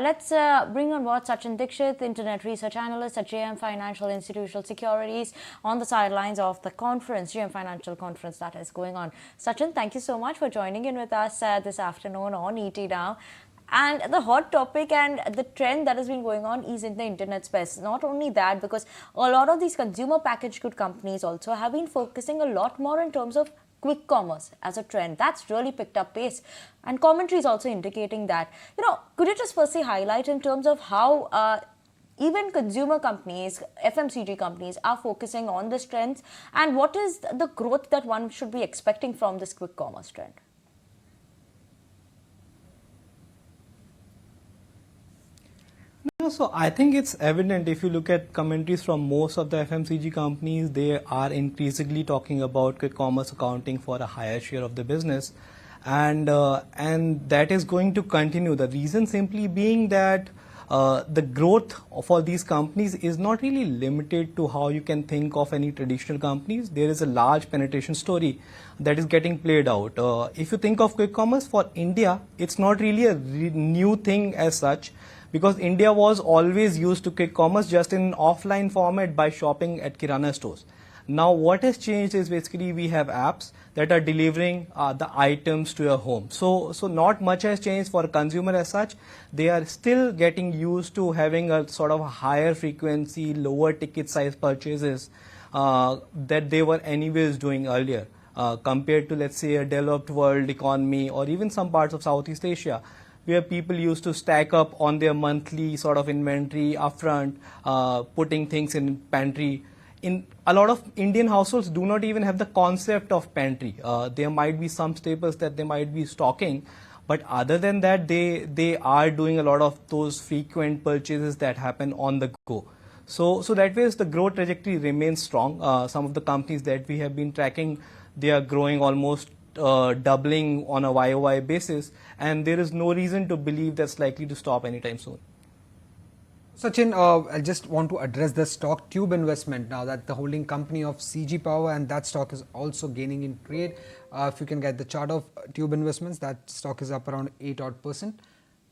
Let's bring on board Sachin Dixit, Internet Research Analyst at JM Financial Institutional Securities, on the sidelines of the conference, JM Financial Conference that is going on. Sachin, thank you so much for joining in with us this afternoon on ET Now. And the hot topic and the trend that has been going on is in the internet space. Not only that, because a lot of these consumer packaged good companies also have been focusing a lot more in terms of quick commerce as a trend. That's really picked up pace. And commentary is also indicating that. Could you just firstly highlight in terms of how even consumer companies, FMCG companies are focusing on this trend, and what is the growth that one should be expecting from this quick commerce trend? No, so I think it's evident if you look at commentaries from most of the FMCG companies, they are increasingly talking about quick commerce accounting for a higher share of the business, and that is going to continue. The reason simply being that the growth for these companies is not really limited to how you can think of any traditional companies. There is a large penetration story that is getting played out. If you think of quick commerce for India, it's not really a new thing as such, because India was always used to quick commerce just in offline format by shopping at Kirana stores. Now what has changed is basically we have apps that are delivering the items to your home. So not much has changed for a consumer as such. They are still getting used to having a sort of higher frequency, lower ticket size purchases that they were anyways doing earlier compared to, let's say, a developed world economy or even some parts of Southeast Asia, where people used to stack up on their monthly sort of inventory upfront, putting things in pantry. In a lot of Indian households do not even have the concept of pantry. There might be some staples that they might be stocking, but other than that, they are doing a lot of those frequent purchases that happen on the go. So that way, the growth trajectory remains strong. Some of the companies that we have been tracking, they are growing almost doubling on a YOY basis, and there is no reason to believe that's likely to stop anytime soon. Sachin, I just want to address the stock Tube Investment now that the holding company of CG Power, and that stock is also gaining in trade. If you can get the chart of Tube Investments, that stock is up around 8% odd.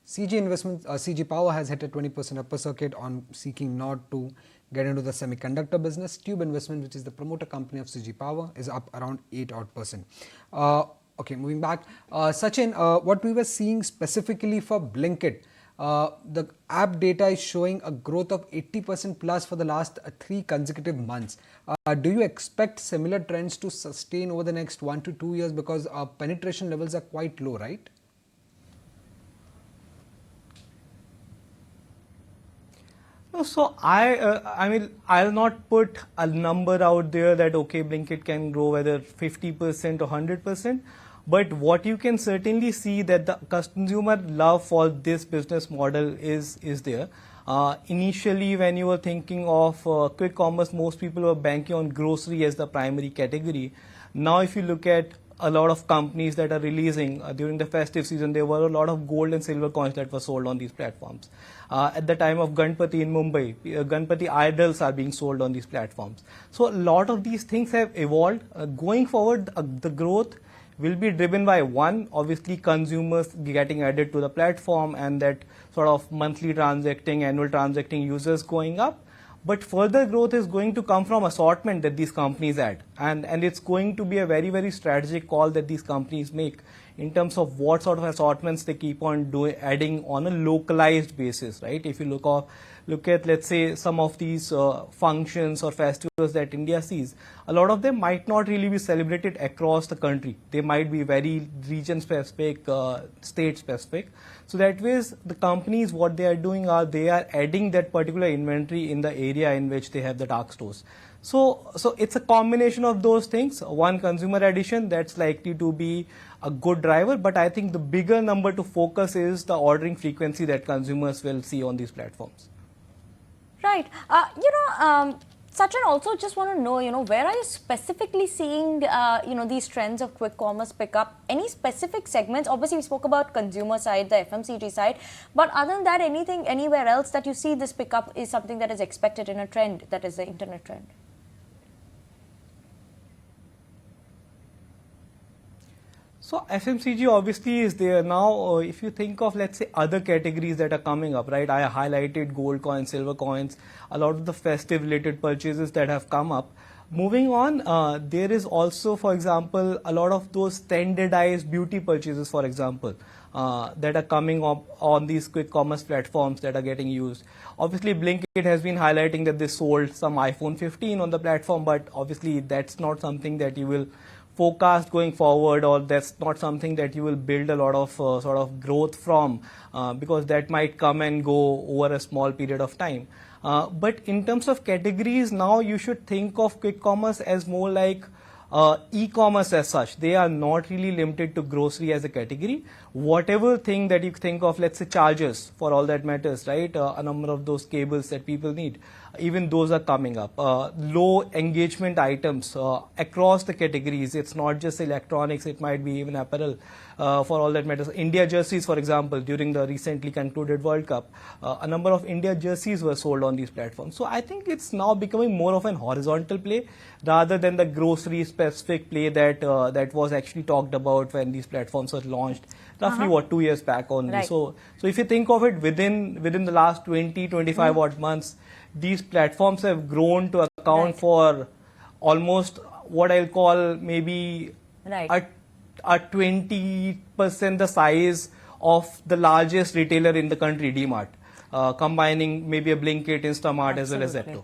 CG Power has hit a 20% upper circuit on seeking not to get into the semiconductor business. Tube Investment, which is the promoter company of CG Power, is up around 8% odd. Okay, moving back. Sachin, what we were seeing specifically for Blinkit, the app data is showing a growth of 80% plus for the last 3 consecutive months. Do you expect similar trends to sustain over the next 1 to 2 years, because penetration levels are quite low, right? So I mean, I'll not put a number out there that okay, Blinkit can grow whether 50% or 100%. But what you can certainly see that the consumer love for this business model is there. Initially, when you were thinking of quick commerce, most people were banking on grocery as the primary category. Now, if you look at a lot of companies that are releasing during the festive season, there were a lot of gold and silver coins that were sold on these platforms. At the time of Ganpati in Mumbai, Ganpati idols are being sold on these platforms. So a lot of these things have evolved. Going forward, the growth will be driven by, one, obviously consumers getting added to the platform and that sort of monthly transacting, annual transacting users going up. But further growth is going to come from assortment that these companies add. And it's going to be a very, very strategic call that these companies make in terms of what sort of assortments they keep on adding on a localized basis, right? If you look at, let's say, some of these functions or festivals that India sees, a lot of them might not really be celebrated across the country. They might be very region-specific, state-specific. So that way, the companies, what they are doing are they are adding that particular inventory in the area in which they have the dark stores. So it's a combination of those things. One, consumer addition, that's likely to be a good driver, but I think the bigger number to focus is the ordering frequency that consumers will see on these platforms. Right. Sachin, also just want to know, where are you specifically seeing, these trends of quick commerce pick up? Any specific segments? Obviously, we spoke about consumer side, the FMCG side, but other than that, anything, anywhere else that you see this pick up is something that is expected in a trend, that is the internet trend? So FMCG obviously is there now. If you think of, let's say, other categories that are coming up, right? I highlighted gold coins, silver coins, a lot of the festive related purchases that have come up. Moving on, there is also, for example, a lot of those standardized beauty purchases, for example, that are coming up on these quick commerce platforms that are getting used. Obviously, Blinkit has been highlighting that they sold some iPhone 15 on the platform, but obviously that's not something that you will forecast going forward, or that's not something that you will build a lot of sort of growth from, because that might come and go over a small period of time. But in terms of categories, now you should think of quick commerce as more like e-commerce as such. They are not really limited to grocery as a category. Whatever thing that you think of, let's say chargers for all that matters, right? A number of those cables that people need, even those are coming up. Low engagement items across the categories. It's not just electronics, it might be even apparel for all that matters. India jerseys, for example, during the recently concluded World Cup, a number of India jerseys were sold on these platforms. So I think it's now becoming more of an horizontal play rather than the grocery specific play that that was actually talked about when these platforms were launched roughly 2 years back only. Right. So if you think of it within the last 25 odd months, these platforms have grown to account for almost what I'll call maybe a 20% the size of the largest retailer in the country, DMart, combining maybe a Blinkit, Instamart as well as Zepto.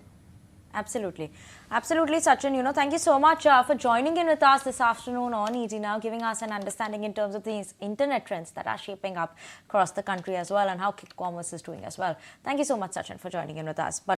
Absolutely. Absolutely, Sachin. Thank you so much for joining in with us this afternoon on ET Now, giving us an understanding in terms of these internet trends that are shaping up across the country as well and how quick commerce is doing as well. Thank you so much, Sachin, for joining in with us. But